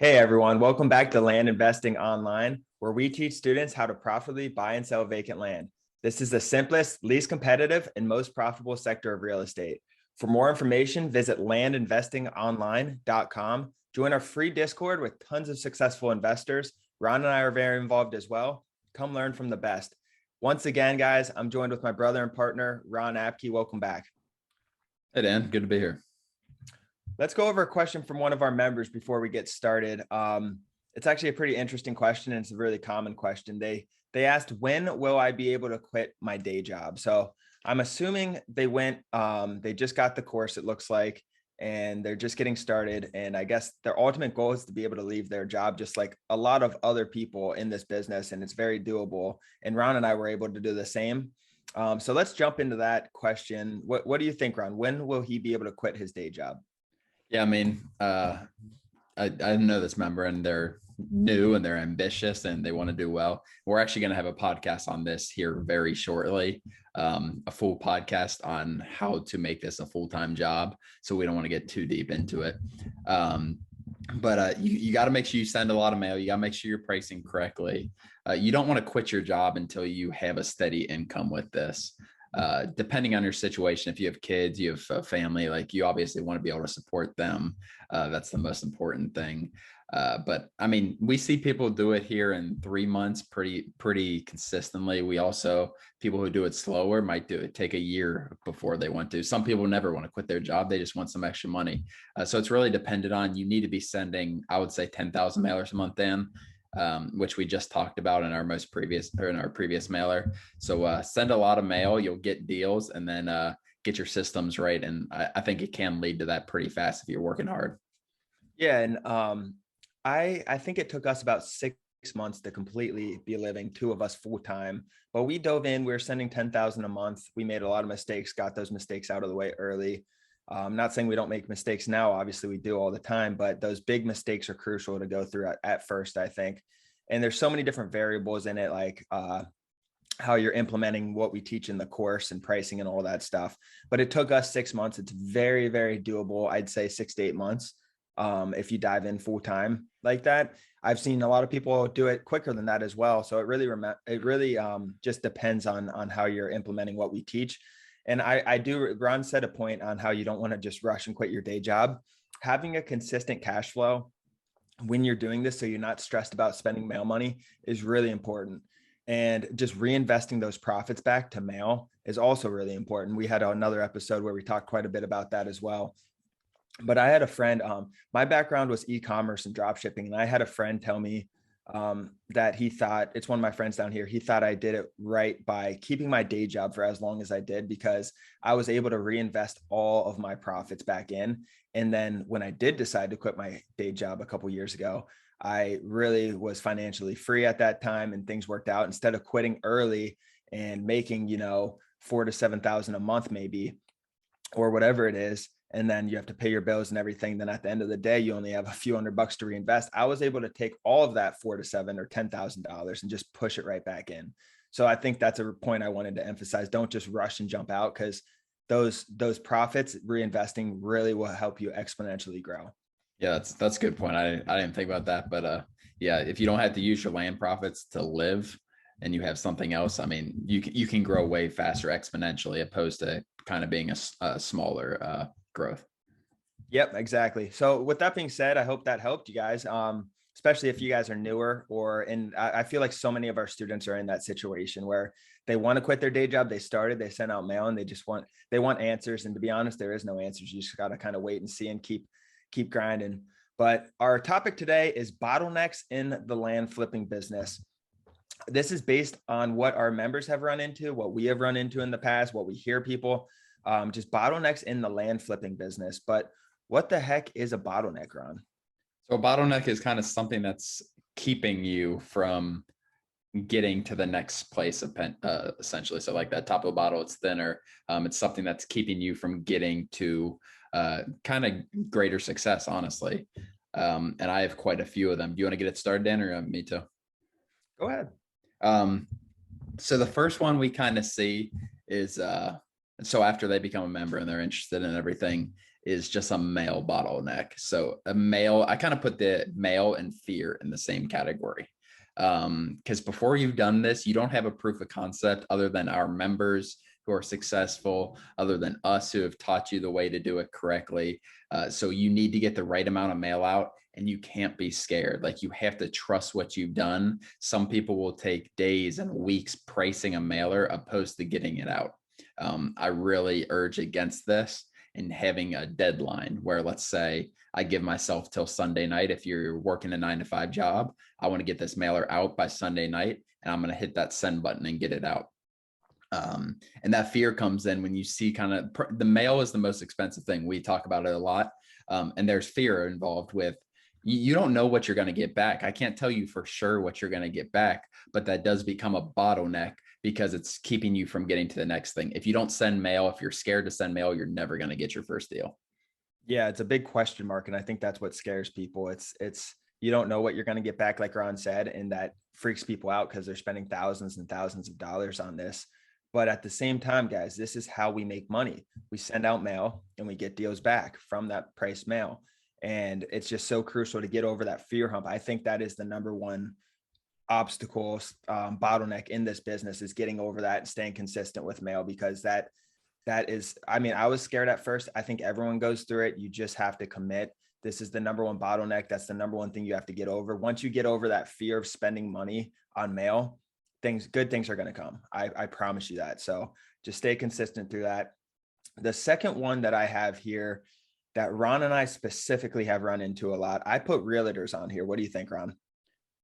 Hey everyone, welcome back to Land Investing Online, where we teach students how to profitably buy and sell vacant land. This is the simplest, least competitive, and most profitable sector of real estate. For more information, visit landinvestingonline.com. Join our free Discord with tons of successful investors. Ron and I are very involved as well. Come learn from the best. Once again, guys, I'm joined with my brother and partner, Ron Apke. Welcome back. Hey, Dan, good to be here. Let's go over a question from one of our members before we get started. It's actually a pretty interesting question, and it's a really common question. They asked, when will I be able to quit my day job? So I'm assuming they just got the course, it looks like, and they're just getting started. And I guess their ultimate goal is to be able to leave their job, just like a lot of other people in this business, and it's very doable. And Ron and I were able to do the same. So let's jump into that question. What do you think, Ron? When will he be able to quit his day job? Yeah, I know this member, and they're new and they're ambitious and they want to do well. We're actually going to have a podcast on this here very shortly, a full podcast on how to make this a full-time job. So we don't want to get too deep into it. But you got to make sure you send a lot of mail. You got to make sure you're pricing correctly. You don't want to quit your job until you have a steady income with this. Depending on your situation, if you have kids, you have a family, like you obviously want to be able to support them. That's the most important thing. But I mean, we see people do it here in 3 months pretty consistently. We also, people who do it slower might take a year before they want to. Some people never want to quit their job. They just want some extra money. So it's really dependent on, you need to be sending, I would say 10,000 mailers a month in. Which we just talked about in our previous mailer. So send a lot of mail, you'll get deals, and then get your systems right. And I think it can lead to that pretty fast if you're working hard. Yeah. And I think it took us about 6 months to completely be living, 2 of us full time, but we dove in, we were sending 10,000 a month. We made a lot of mistakes, got those mistakes out of the way early. I'm not saying we don't make mistakes now. Obviously we do all the time, but those big mistakes are crucial to go through at first, I think. And there's so many different variables in it, like how you're implementing what we teach in the course and pricing and all that stuff. But it took us 6 months. It's very, very doable. I'd say 6 to 8 months. If you dive in full time like that. I've seen a lot of people do it quicker than that as well. So it really just depends on how you're implementing what we teach. And Ron said a point on how you don't want to just rush and quit your day job. Having a consistent cash flow when you're doing this, so you're not stressed about spending mail money, is really important. And just reinvesting those profits back to mail is also really important. We had another episode where we talked quite a bit about that as well. But I had a friend, my background was e-commerce and drop shipping. And I had a friend tell me that he thought, it's one of my friends down here, he thought I did it right by keeping my day job for as long as I did, because I was able to reinvest all of my profits back in. And then when I did decide to quit my day job a couple of years ago, I really was financially free at that time, and things worked out. Instead of quitting early and making, 4,000 to 7,000 a month, maybe, or whatever it is, and then you have to pay your bills and everything, then at the end of the day, you only have a few $100 to reinvest. I was able to take all of that $4,000 to $7,000 or $10,000 and just push it right back in. So I think that's a point I wanted to emphasize. Don't just rush and jump out, because those profits, reinvesting, really will help you exponentially grow. Yeah, that's a good point. I didn't think about that, but yeah, if you don't have to use your land profits to live and you have something else, I mean, you can grow way faster exponentially, opposed to kind of being a smaller growth. Yep, exactly. So with that being said, I hope that helped you guys, especially if you guys are newer, I feel like so many of our students are in that situation where they want to quit their day job. They sent out mail, and they want answers. And to be honest, there is no answers. You just got to kind of wait and see and keep grinding. But our topic today is bottlenecks in the land flipping business. This is based on what our members have run into, what we have run into in the past, what we hear people, just bottlenecks in the land flipping business. But what the heck is a bottleneck, Ron? So a bottleneck is kind of something that's keeping you from getting to the next place essentially. So like that top of the bottle, it's thinner. It's something that's keeping you from getting to kind of greater success, honestly. And I have quite a few of them. Do you want to get it started, Dan, or me too? Go ahead. So the first one we kind of see is, so after they become a member and they're interested in everything, is just a mail bottleneck. So I kind of put the mail and fear in the same category. Because before you've done this, you don't have a proof of concept other than our members who are successful, other than us who have taught you the way to do it correctly. So you need to get the right amount of mail out, and you can't be scared. Like, you have to trust what you've done. Some people will take days and weeks pricing a mailer opposed to getting it out. I really urge against this and having a deadline where, let's say, I give myself till Sunday night. If you're working a 9-to-5 job, I want to get this mailer out by Sunday night, and I'm going to hit that send button and get it out. And that fear comes in when you see the mail is the most expensive thing. We talk about it a lot. And there's fear involved with, you don't know what you're going to get back. I can't tell you for sure what you're going to get back, but that does become a bottleneck because it's keeping you from getting to the next thing. If you don't send mail, if you're scared to send mail, you're never going to get your first deal. Yeah, it's a big question mark. And I think that's what scares people. It's you don't know what you're going to get back, like Ron said, and that freaks people out because they're spending thousands and thousands of dollars on this. But at the same time, guys, this is how we make money. We send out mail and we get deals back from that price mail. And it's just so crucial to get over that fear hump. I think that is the number one obstacle, bottleneck in this business, is getting over that and staying consistent with mail, because that is, I mean, I was scared at first. I think everyone goes through it. You just have to commit. This is the number one bottleneck. That's the number one thing you have to get over. Once you get over that fear of spending money on mail, good things are going to come. I promise you that. So just stay consistent through that. The second one that I have here that Ron and I specifically have run into a lot, I put realtors on here. What do you think, Ron?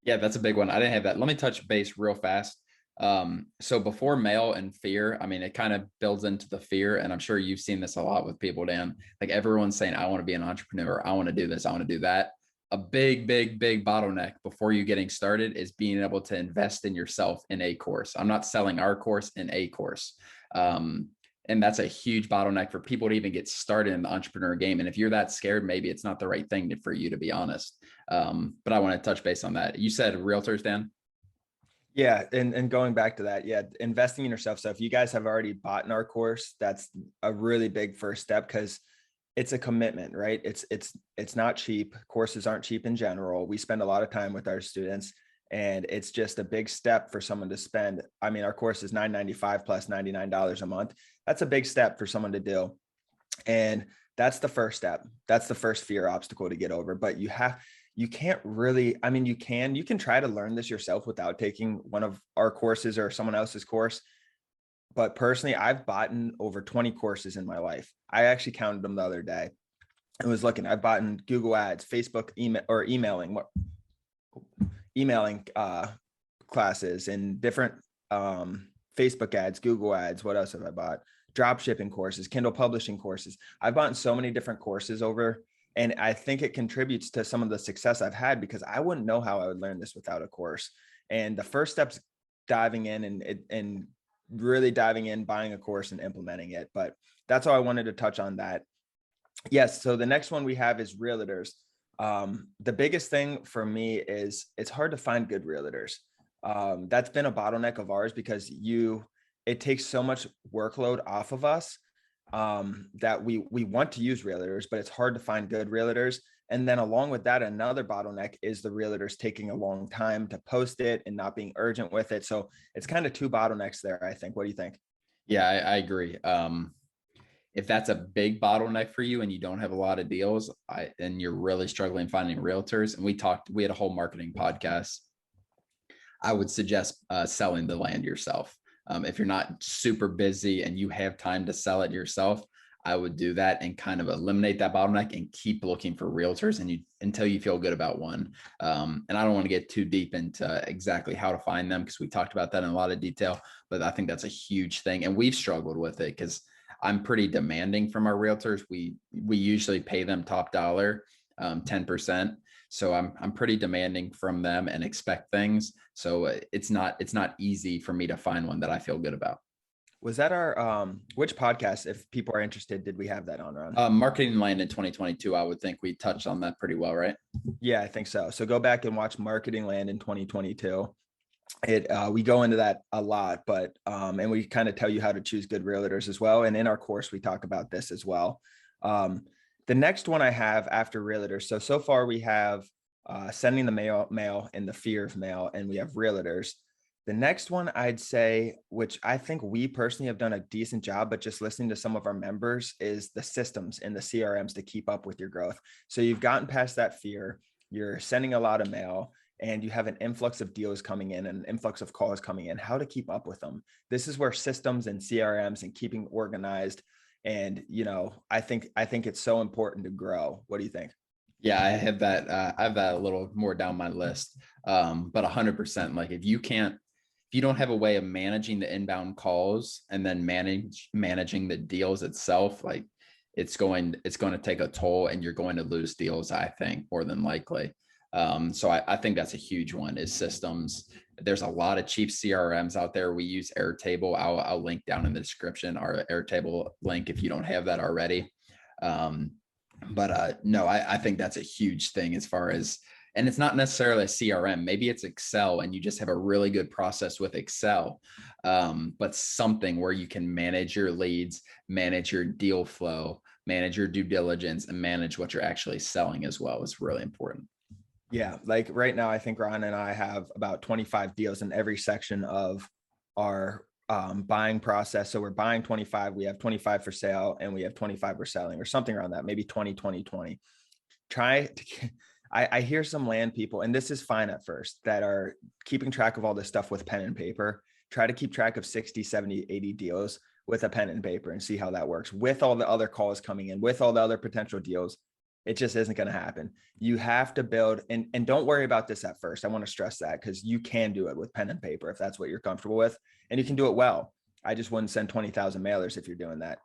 Yeah, that's a big one. I didn't have that. Let me touch base real fast. So before mail and fear, I mean, it kind of builds into the fear. And I'm sure you've seen this a lot with people, Dan. Like, everyone's saying, I want to be an entrepreneur. I want to do this. I want to do that. A big bottleneck before you getting started is being able to invest in yourself in a course. I'm not selling our course, in a course. And that's a huge bottleneck for people to even get started in the entrepreneur game. And if you're that scared, maybe it's not the right thing for you, to be honest. But I want to touch base on that. You said realtors, Dan? Yeah. And going back to that, yeah, investing in yourself. So if you guys have already bought in our course, that's a really big first step, because it's a commitment, right? It's not cheap. Courses aren't cheap in general. We spend a lot of time with our students, and it's just a big step for someone to spend. I mean, our course is $9.95 plus $99 a month. That's a big step for someone to do. And that's the first step. That's the first fear obstacle to get over. But you can't really, I mean, you can try to learn this yourself without taking one of our courses or someone else's course. But personally, I've bought in over 20 courses in my life. I actually counted them the other day. I was looking, I've bought in Google Ads, Facebook emailing classes, and different Facebook ads, Google ads. What else have I bought? Drop shipping courses, Kindle publishing courses. I've bought in so many different courses over, and I think it contributes to some of the success I've had, because I wouldn't know how I would learn this without a course. And the first step's diving in and really diving in, buying a course and implementing it. But that's all I wanted to touch on that. Yes. So the next one we have is realtors. The biggest thing for me is it's hard to find good realtors. That's been a bottleneck of ours, because it takes so much workload off of us, that we want to use realtors, but it's hard to find good realtors. And then along with that, another bottleneck is the realtors taking a long time to post it and not being urgent with it. So it's kind of two bottlenecks there, I think. What do you think? Yeah, I agree. If that's a big bottleneck for you and you don't have a lot of deals, and you're really struggling finding realtors, and we had a whole marketing podcast, I would suggest selling the land yourself. If you're not super busy and you have time to sell it yourself, I would do that and kind of eliminate that bottleneck and keep looking for realtors until you feel good about one. And I don't want to get too deep into exactly how to find them, because we talked about that in a lot of detail, but I think that's a huge thing. And we've struggled with it because I'm pretty demanding from our realtors. We usually pay them top dollar, 10%. So I'm pretty demanding from them and expect things. So it's not easy for me to find one that I feel good about. Was that our, which podcast, if people are interested, did we have that on, Ron? Marketing Land in 2022. I would think we touched on that pretty well, right? Yeah, I think so. So go back and watch Marketing Land in 2022. We go into that a lot, but, and we kind of tell you how to choose good realtors as well. And in our course, we talk about this as well. The next one I have after realtors. So far we have sending the mail and the fear of mail, and we have realtors. The next one I'd say, which I think we personally have done a decent job, but just listening to some of our members, is the systems and the CRMs to keep up with your growth. So you've gotten past that fear, you're sending a lot of mail, and you have an influx of deals coming in and an influx of calls coming in. How to keep up with them. This is where systems and CRMs and keeping organized. And, I think it's so important to grow. What do you think? Yeah, I have that a little more down my list. But 100%, like if you don't have a way of managing the inbound calls and then managing the deals itself, like it's going to take a toll and you're going to lose deals, I think, more than likely. So I think that's a huge one, is systems. There's a lot of cheap CRMs out there. We use Airtable. I'll link down in the description our Airtable link if you don't have that already. But no, I think that's a huge thing as far as, and it's not necessarily a CRM. Maybe it's Excel and you just have a really good process with Excel, but something where you can manage your leads, manage your deal flow, manage your due diligence, and manage what you're actually selling as well is really important. Yeah. Like right now, I think Ron and I have about 25 deals in every section of our buying process. So we're buying 25, we have 25 for sale, and we have 25 we're selling, or something around that, maybe 20, 20, 20. I hear some land people, and this is fine at first, that are keeping track of all this stuff with pen and paper. Try to keep track of 60, 70, 80 deals with a pen and paper and see how that works with all the other calls coming in, with all the other potential deals. It just isn't going to happen. You have to build, and don't worry about this at first. I want to stress that, because you can do it with pen and paper if that's what you're comfortable with, and you can do it well. I just wouldn't send 20,000 mailers if you're doing that.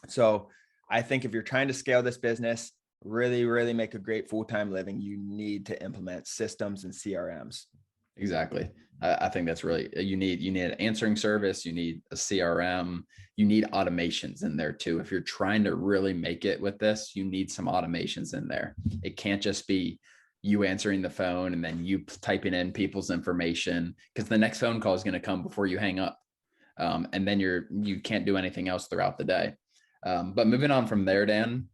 So I think if you're trying to scale this business, really, really make a great full-time living, you need to implement systems and CRMs. Exactly. I think that's really, you need an answering service, you need a CRM, you need automations in there too. If you're trying to really make it with this, you need some automations in there. It can't just be you answering the phone and then you typing in people's information, because the next phone call is going to come before you hang up. And then you can't do anything else throughout the day. But moving on from there, Dan,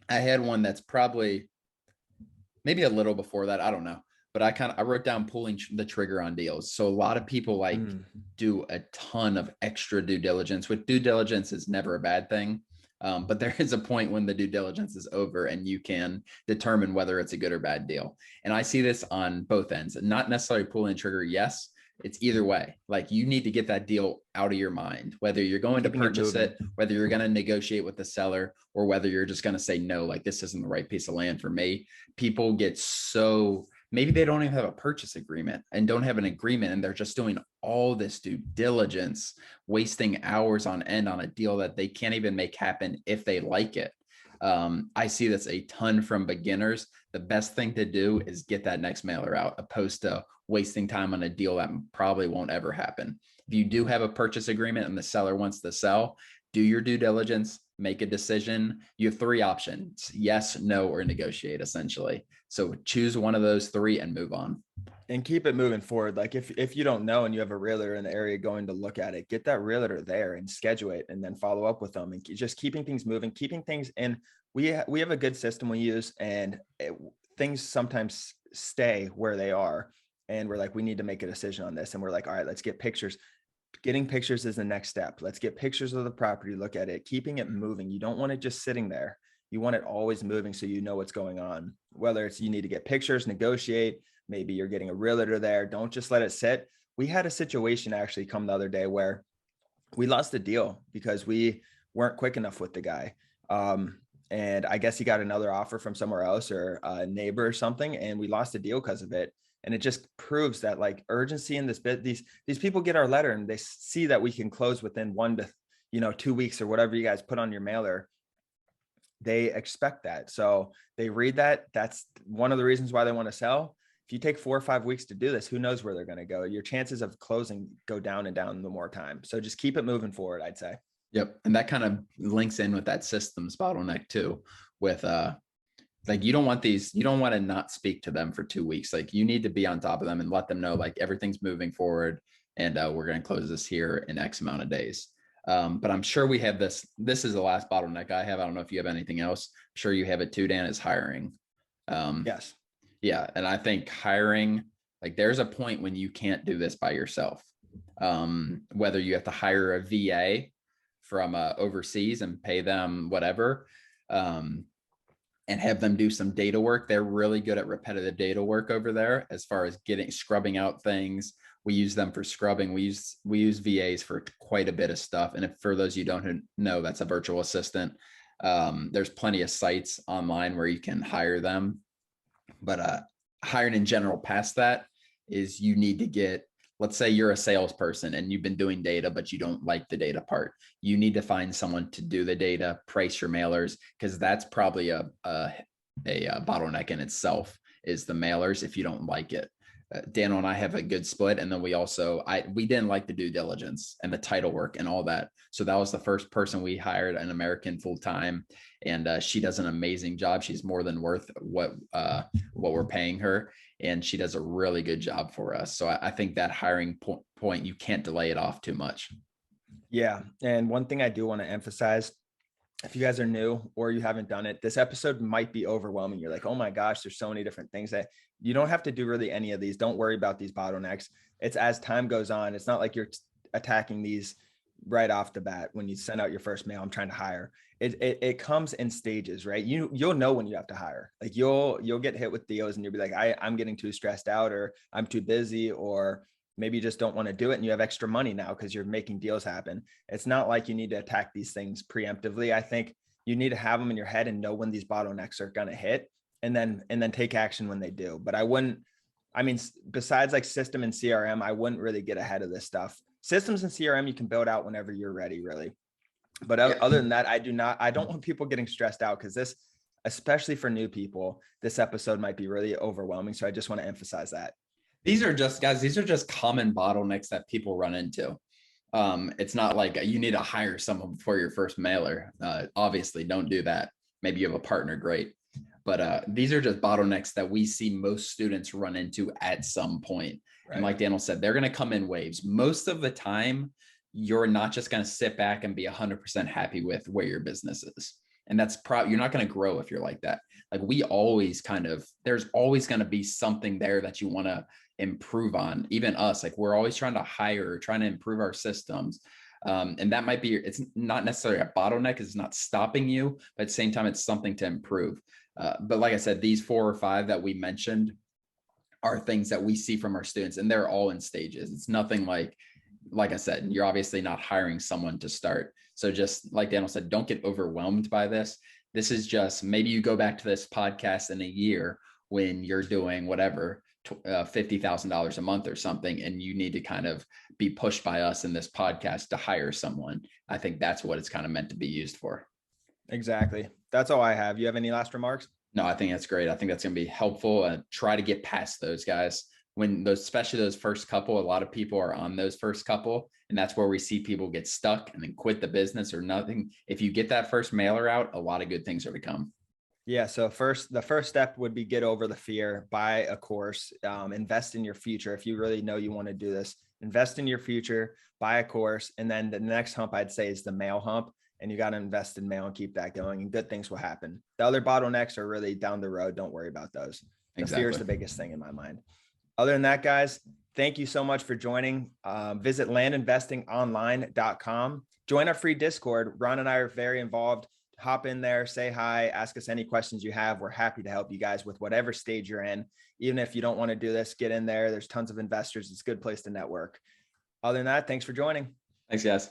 I had one that's probably maybe a little before that. I don't know. But I wrote down pulling the trigger on deals. So a lot of people do a ton of extra due diligence, which due diligence is never a bad thing. But there is a point when the due diligence is over and you can determine whether it's a good or bad deal. And I see this on both ends, not necessarily pulling the trigger. Yes, it's either way. Like you need to get that deal out of your mind, whether you're going to purchase it, whether you're going to negotiate with the seller, or whether you're just going to say, no, like this isn't the right piece of land for me. People get so, maybe they don't even have a purchase agreement and don't have an agreement, and they're just doing all this due diligence, wasting hours on end on a deal that they can't even make happen if they like it. I see this a ton from beginners. The best thing to do is get that next mailer out, opposed to wasting time on a deal that probably won't ever happen. If you do have a purchase agreement and the seller wants to sell, do your due diligence, make a decision. You have 3 options: yes, no, or negotiate, essentially. So choose one of those 3 and move on. And keep it moving forward. Like if you don't know and you have a realtor in the area going to look at it, get that realtor there and schedule it, and then follow up with them, and just keeping things moving, keeping things in. We have a good system we use, and things sometimes stay where they are. And we're like, we need to make a decision on this. And we're like, all right, let's get pictures. Getting pictures is the next step. Let's get pictures of the property, look at it, keeping it moving. You don't want it just sitting there. You want it always moving, so you know what's going on. Whether it's you need to get pictures, negotiate, maybe you're getting a realtor there. Don't just let it sit. We had a situation actually come the other day where we lost a deal because we weren't quick enough with the guy. And I guess he got another offer from somewhere else, or a neighbor or something, and we lost a deal because of it. And it just proves that like urgency in this bit, these people get our letter and they see that we can close within 1 to 2 weeks or whatever you guys put on your mailer. They expect that. So they read that. That's one of the reasons why they want to sell. If you take 4 or 5 weeks to do this, who knows where they're going to go? Your chances of closing go down and down the more time. So just keep it moving forward, I'd say. Yep. And that kind of links in with that systems bottleneck too, with like you don't want to not speak to them for 2 weeks. Like you need to be on top of them and let them know like everything's moving forward, and we're going to close this here in X amount of days. But I'm sure we have this. This is the last bottleneck I have. I don't know if you have anything else. I'm sure you have it too, Dan, is hiring. Yes. Yeah. And I think hiring, like there's a point when you can't do this by yourself. Whether you have to hire a VA from overseas and pay them whatever, and have them do some data work. They're really good at repetitive data work over there as far as scrubbing out things. We use them for scrubbing. We use VAs for quite a bit of stuff. And if for those you don't know, that's a virtual assistant. There's plenty of sites online where you can hire them. But hiring in general past that is you need to get, let's say you're a salesperson and you've been doing data, but you don't like the data part. You need to find someone to do the data, price your mailers, because that's probably a bottleneck in itself, is the mailers if you don't like it. Daniel and I have a good split. And then we didn't like the due diligence and the title work and all that. So that was the first person we hired, an American full-time. And she does an amazing job. She's more than worth what we're paying her. And she does a really good job for us. So I think that hiring point, you can't delay it off too much. Yeah. And one thing I do want to emphasize, if you guys are new or you haven't done it, this episode might be overwhelming. You're like, oh my gosh, there's so many different things that you don't have to do really any of these. Don't worry about these bottlenecks. It's as time goes on. It's not like you're attacking these right off the bat when you send out your first mail. I'm trying to hire. It comes in stages, right? You'll know when you have to hire. Like you'll get hit with deals and you'll be like, I'm getting too stressed out, or I'm too busy, or maybe you just don't want to do it and you have extra money now because you're making deals happen. It's not like you need to attack these things preemptively. I think you need to have them in your head and know when these bottlenecks are going to hit, and then take action when they do. But besides like system and CRM, I wouldn't really get ahead of this stuff. Systems and CRM, you can build out whenever you're ready, really. But other than that, I don't want people getting stressed out, because this, especially for new people, this episode might be really overwhelming. So I just want to emphasize that. These are just common bottlenecks that people run into. It's not like you need to hire someone for your first mailer. Obviously, don't do that. Maybe you have a partner, great. But these are just bottlenecks that we see most students run into at some point. Right. And like Daniel said, they're going to come in waves. Most of the time, you're not just going to sit back and be 100% happy with where your business is. And that's you're not going to grow if you're like that. Like there's always going to be something there that you want to improve on. Even us, like we're always trying to hire, trying to improve our systems. And that might be, it's not necessarily a bottleneck, it's not stopping you, but at the same time, it's something to improve. But like I said, these 4 or 5 that we mentioned are things that we see from our students, and they're all in stages. It's nothing like I said, you're obviously not hiring someone to start. So just like Daniel said, don't get overwhelmed by this. This is just, maybe you go back to this podcast in a year when you're doing whatever, $50,000 a month or something, and you need to kind of be pushed by us in this podcast to hire someone. I think that's what it's kind of meant to be used for. Exactly. That's all I have. You have any last remarks? No, I think that's great. I think that's going to be helpful, and try to get past those guys. Especially those first couple, a lot of people are on those first couple, and that's where we see people get stuck and then quit the business or nothing. If you get that first mailer out, a lot of good things are to come. Yeah. So the first step would be get over the fear, buy a course, invest in your future. If you really know you want to do this, invest in your future, buy a course. And then the next hump I'd say is the mail hump, and you got to invest in mail and keep that going, and good things will happen. The other bottlenecks are really down the road. Don't worry about those. The fear is the biggest thing in my mind. Other than that, guys, thank you so much for joining. Visit landinvestingonline.com. Join our free Discord. Ron and I are very involved. Hop in there, say hi, ask us any questions you have. We're happy to help you guys with whatever stage you're in. Even if you don't want to do this, get in there. There's tons of investors. It's a good place to network. Other than that, thanks for joining. Thanks, guys.